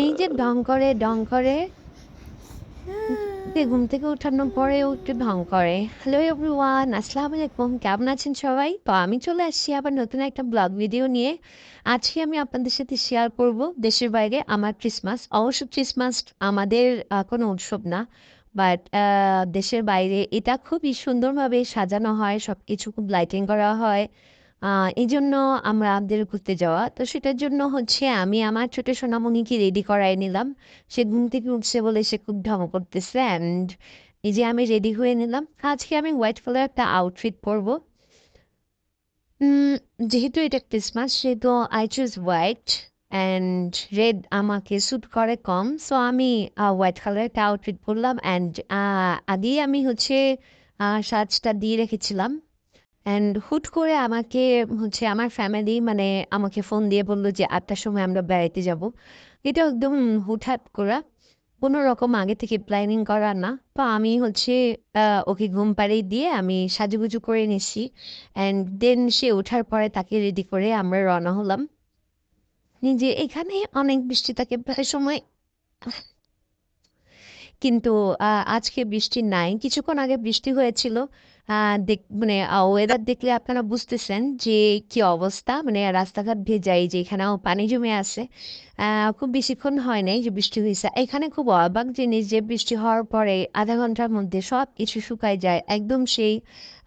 এই যে ঢং করে ঘুম থেকে উঠানোর পরেও একটু ঢং করে। হ্যালো এভরিওয়ান, আসসালামু আলাইকুম। কেমন আছেন সবাই? তো আমি চলে আসছি আবার নতুন একটা ব্লগ ভিডিও নিয়ে। আজকে আমি আপনাদের সাথে শেয়ার করব দেশের বাইরে আমার ক্রিসমাস। অবশ্য ক্রিসমাস আমাদের কোনো উৎসব না। বাট দেশের বাইরে এটা খুবই সুন্দরভাবে সাজানো হয়। সবকিছু খুব লাইটিং করা হয়। এজন্য আমাদের ঘুরতে যাওয়া। তো সেটার জন্য হচ্ছে আমি আমার ছোট সোনামণিকে রেডি করায় নিলাম। সে ঘুম থেকে উঠছে বলে সে খুব ঢং করতেছে অ্যান্ড এই যে আমি রেডি হয়ে নিলাম। আজকে আমি হোয়াইট কালার একটা আউটফিট পরবো। উম, যেহেতু এটা ক্রিসমাস সেহেতু I choose white and red আমাকে স্যুট করে কম, সো আমি হোয়াইট কালার একটা আউটফিট পরলাম অ্যান্ড আগেই আমি হচ্ছে সাজটা দিয়ে রেখেছিলাম। অ্যান্ড হুট করে আমাকে হচ্ছে আমার ফ্যামিলি মানে আমাকে ফোন দিয়ে বললো যে ৮টার সময় আমরা বেড়াইতে যাব। এটা একদম হুটহাট করা, কোনো রকম আগে থেকে প্ল্যানিং করা না। তো আমি হচ্ছে ওকে ঘুম পাড়িয়ে দিয়ে আমি সাজুগুজু করে নিচ্ছি অ্যান্ড দেন সে ওঠার পরে তাকে রেডি করে আমরা রওনা হলাম। নিজে এখানে অনেক বৃষ্টি থাকে প্রায় সময়, কিন্তু আজকে বৃষ্টি নাই। কিছুক্ষণ আগে বৃষ্টি হয়েছিল। মানে ওয়েদার দেখলে আপনারা বুঝতেছেন যে কি অবস্থা, মানে রাস্তাঘাট ভেজা, এই যে এখানেও পানি জমে আছে। খুব বেশিক্ষণ হয় নাই যে বৃষ্টি হয়েছে এখানে। খুব অবাক জিনিস যে বৃষ্টি হওয়ার পরে আধা ঘন্টার মধ্যে সব কিছু শুকায় যায়, একদম সেই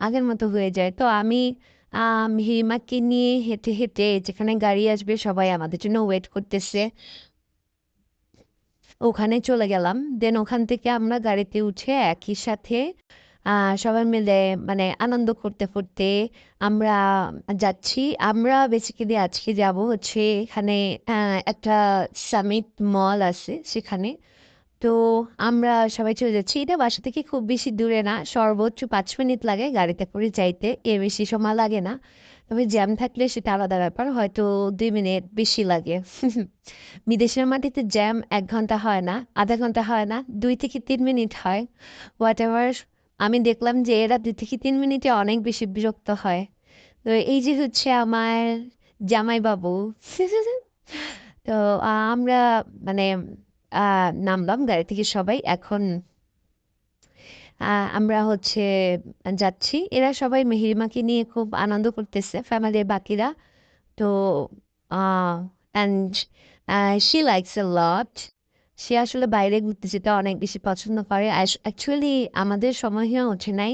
আগের মতো হয়ে যায়। তো আমি হিমাকে নিয়ে হেঁটে হেঁটে, যেখানে গাড়ি আসবে সবাই আমাদের জন্য ওয়েট করতেছে, ওখানে চলে গেলাম। দেন ওখান থেকে আমরা গাড়িতে উঠে একই সাথে সবাই মিলে মানে আনন্দ করতে করতে আমরা যাচ্ছি। আমরা বেসিক্যালি আজকে যাব হচ্ছে এখানে একটা সামিট মল আছে সেখানে। তো আমরা সবাই চলে যাচ্ছি। এটা বাসা থেকে খুব বেশি দূরে না, সর্বোচ্চ ৫ মিনিট লাগে গাড়িতে করে যাইতে, এর বেশি সময় লাগে না। তবে জ্যাম থাকলে সেটা আলাদা ব্যাপার, হয়তো ২ মিনিট বেশি লাগে। বিদেশের মাটিতে জ্যাম ১ ঘন্টা হয় না, আধা ঘন্টা হয় না, ২ থেকে ৩ মিনিট হয়। হোয়াট এভার, আমি দেখলাম যে এরা ২ থেকে ৩ মিনিটে অনেক বেশি বিরক্ত হয়। তো এই যে হচ্ছে আমার জামাইবাবু। তো আমরা মানে নামলাম গাড়ি থেকে সবাই। এখন আমরা হচ্ছে যাচ্ছি। এরা সবাই মেহেরিমাকে নিয়ে খুব আনন্দ করতেছে, ফ্যামিলির বাকিরা। তো অ্যান্ড শি লাইকস এ লট। সে আসলে বাইরে ঘুরতে যেতে অনেক বেশি পছন্দ করে। অ্যাকচুয়ালি আমাদের সময় হয়ে ওঠে নাই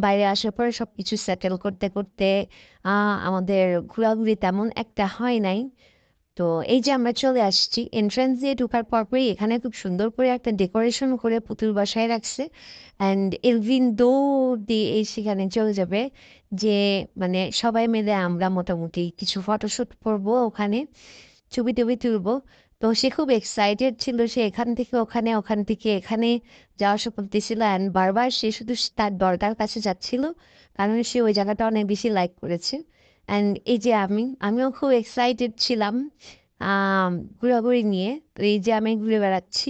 বাইরে আসার পরে সব কিছু সেটেল করতে করতে। আমাদের ঘোরাঘুরি তেমন একটা হয় নাই। তো এই যে আমরা চলে আসছি, এন্ট্রান্স দিয়ে ঢোকার পরপরই এখানে খুব সুন্দর করে একটা ডেকোরেশন করে পুতুল বসায় রাখছে অ্যান্ড এলভিন দৌড় দিয়ে এই সেখানে চলে যাবে। যে মানে সবাই মিলে আমরা মোটামুটি কিছু ফটোশ্যুট করবো ওখানে, ছবি টবি তুলবো। তো সে খুব এক্সাইটেড ছিল, সে এখান থেকে ওখানে ওখান থেকে এখানে যাওয়া আসা করতেছিল অ্যান্ড বারবার সে শুধু তার দরজার কাছে যাচ্ছিল, কারণ সে ওই জায়গাটা অনেক বেশি লাইক করেছে। অ্যান্ড এই যে আমিও খুব এক্সাইটেড ছিলাম আম ঘোরাঘুরি নিয়ে। তো এই যে আমি ঘুরে বেড়াচ্ছি।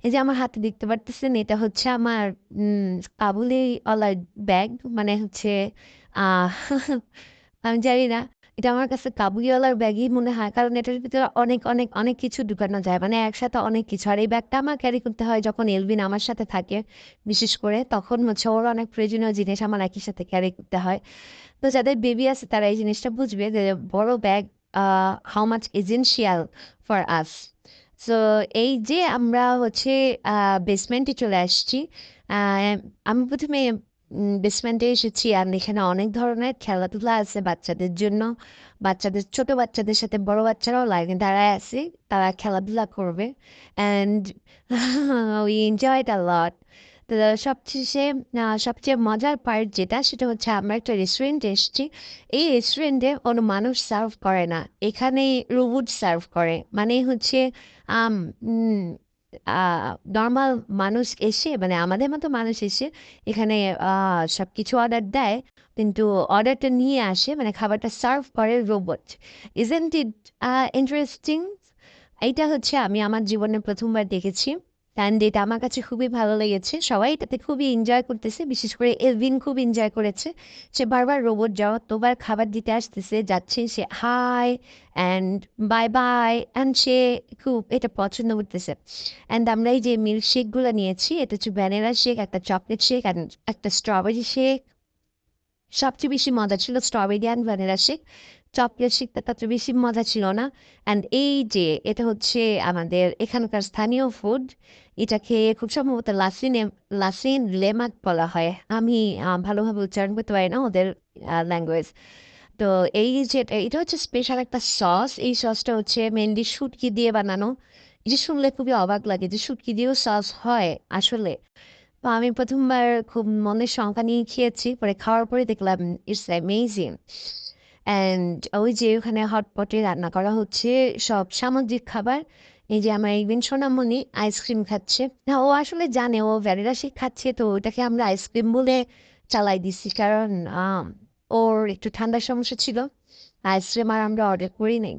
এই যে আমার হাতে দেখতে পারতেছেন, এটা হচ্ছে আমার কাবুলি ওয়ালা ব্যাগ। মানে হচ্ছে আহ আমি জানি না, এটা আমার কাছে কাবুলিওয়ালার ব্যাগই মনে হয়, কারণ এটার ভিতরে অনেক অনেক অনেক কিছু ঢুকানো যায়, মানে একসাথে অনেক কিছু। আর এই ব্যাগটা আমার ক্যারি করতে হয় যখন এলভিন আমার সাথে থাকে, বিশেষ করে তখন হচ্ছে ওর অনেক প্রয়োজনীয় জিনিস আমার একই সাথে ক্যারি করতে হয়। তো যাদের বেবি আছে তারা এই জিনিসটা বুঝবে যে বড় bag how much essential for us. So এই যে আমরা হচ্ছে বেসমেন্টে চলে আসছি। আহ, আমি প্রথমে বেসমেন্টে এসেছি আর এখানে অনেক ধরনের খেলাধুলা আছে বাচ্চাদের জন্য। বাচ্চাদের, ছোট বাচ্চাদের সাথে বড় বাচ্চারাও লাইনে দাঁড়ায় আছে, তারা খেলাধুলা করবে অ্যান্ড উই এনজয়েড আ লট। তো সবশেষে সবচেয়ে মজার পার্ট যেটা, সেটা হচ্ছে আমরা একটা রেস্টুরেন্টে এসেছি। এই রেস্টুরেন্টে কোনো মানুষ সার্ভ করে না, এখানে রোবট সার্ভ করে। মানে হচ্ছে আম নর্মাল মানুষ এসে, মানে আমাদের মতো মানুষ এসে এখানে সব কিছু অর্ডার দেয়, কিন্তু অর্ডারটা নিয়ে আসে, মানে খাবারটা সার্ভ করে রোবট। Isn't it interesting? এইটা হচ্ছে আমি আমার জীবনে প্রথমবার দেখেছি। অ্যান্ড এটা আমার কাছে খুবই ভালো লেগেছে। সবাই এটাতে খুবই এনজয় করতেছে। বিশেষ করে এলভিন খুব এনজয় করেছে। সে বারবার রোবট যতবার খাবার দিতে আসতেছে, যাচ্ছে সে hi and bye bye and সে খুব এটা পছন্দ করতেছে। অ্যান্ড আমরা এই যে মিল্কশেকগুলো নিয়েছি, এটা হচ্ছে ভ্যানিলা শেক, একটা চকলেট শেক অ্যান্ড একটা স্ট্রবেরি শেক। সবচেয়ে বেশি মজা ছিল strawberry and vanilla shake. Chocolate শেকটা তত বেশি মজা ছিল না। অ্যান্ড এই যে এটা হচ্ছে আমাদের এখানকার স্থানীয় ফুড। এটা খেয়ে খুব সম্ভবত লাসিন লেমাক বলা হয়। আমি ভালোভাবে উচ্চারণ করতে পারি না ওদের ল্যাঙ্গুয়েজ। তো এই যে এটা হচ্ছে স্পেশাল একটা সস। এই সসটা হচ্ছে মেনলি শুটকি দিয়ে বানানো। এই যে শুনলে খুবই অবাক লাগে যে শুটকি দিয়েও সস হয় আসলে। তো আমি ১ম বার খুব মনের শঙ্কা নিয়ে খেয়েছি। পরে খাওয়ার পরে দেখলাম ইটস অ্যামেজিং। অ্যান্ড ওই যে ওখানে হটপটে রান্না করা হচ্ছে সব সামুদ্রিক খাবার। এই যে আমার ইভেন সোনামণি আইসক্রিম খাচ্ছে। না ও আসলে জানে ও ভ্যানিলা শেক খাচ্ছে তো ওটাকে আমরা আইসক্রিম বলে চালাই দিচ্ছি। কারণ ওর একটু ঠান্ডার সমস্যা ছিল। আইসক্রিম আর আমরা অর্ডার করি নাই।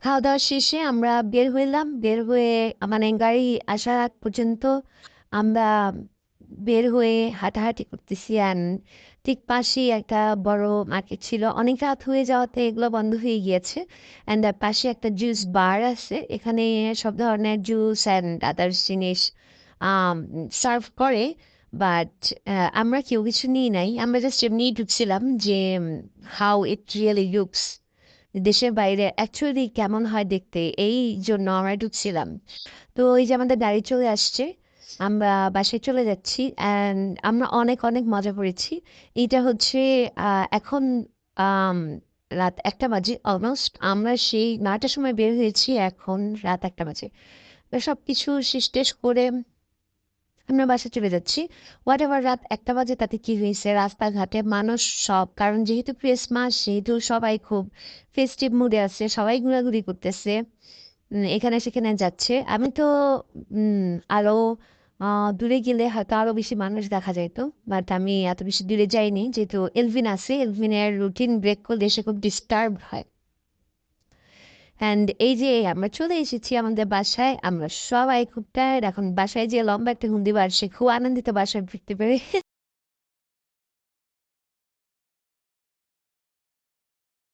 খাওয়া-দাওয়া শেষে আমরা বের হইলাম। বের হয়ে মানে গাড়ি আসার আগ পর্যন্ত আমরা বের হয়ে হাঁটাহাঁটি করতেছি অ্যান্ড ঠিক পাশেই একটা বড় মার্কেট ছিল। অনেক রাত হয়ে যাওয়াতে এগুলো বন্ধ হয়ে গিয়েছে। অ্যান্ড তার পাশে একটা জুস বার আছে। এখানে সব ধরনের জুস অ্যান্ড আদার্স জিনিস সার্ভ করে। বাট আমরা কেউ কিছু নিই নাই। আমরা জাস্ট এমনিই ঢুকছিলাম যে হাউ ইট রিয়েলি লুকস। দেশের বাইরে অ্যাকচুয়ালি কেমন হয় দেখতে, এই জন্য আমরা ঢুকছিলাম। তো এই যে আমাদের গাড়ি চলে আসছে, আমরা বাসায় চলে যাচ্ছি অ্যান্ড আমরা অনেক অনেক মজা করেছি। এইটা হচ্ছে এখন আম, রাত ১টা বাজে অলমোস্ট। আমরা সেই ৯টার সময় বের হয়েছি, এখন রাত ১টা বাজে। তো সব কিছু শেষ টেস করে আমরা বাসায় চলে যাচ্ছি। হোয়াট এভার রাত ১টা বাজে তাতে কি হয়েছে? রাস্তাঘাটে মানুষ সব, কারণ যেহেতু ক্রিসমাস সেহেতু সবাই খুব ফেস্টিভ মুডে আছে। সবাই ঘোরাঘুরি করতেছে। এখানে সেখানে যাচ্ছে। আমি তো উম আরো দূরে গেলে হয়তো আরো বেশি মানুষ দেখা যাইত। বাট আমি এত বেশি দূরে যাইনি। যেহেতু এলভিন আছে, এলভিনের রুটিন ব্রেক করলে সে খুব ডিস্টার্ব হয়। অ্যান্ড এই যে আমরা চলে এসেছি আমাদের বাসায়। আমরা সবাই খুব টায়ার্ড। এখন বাসায় যেয়ে লম্বা একটা ঘুম দিবার, সে খুব আনন্দিত বাসায় ফিরতে পেরে।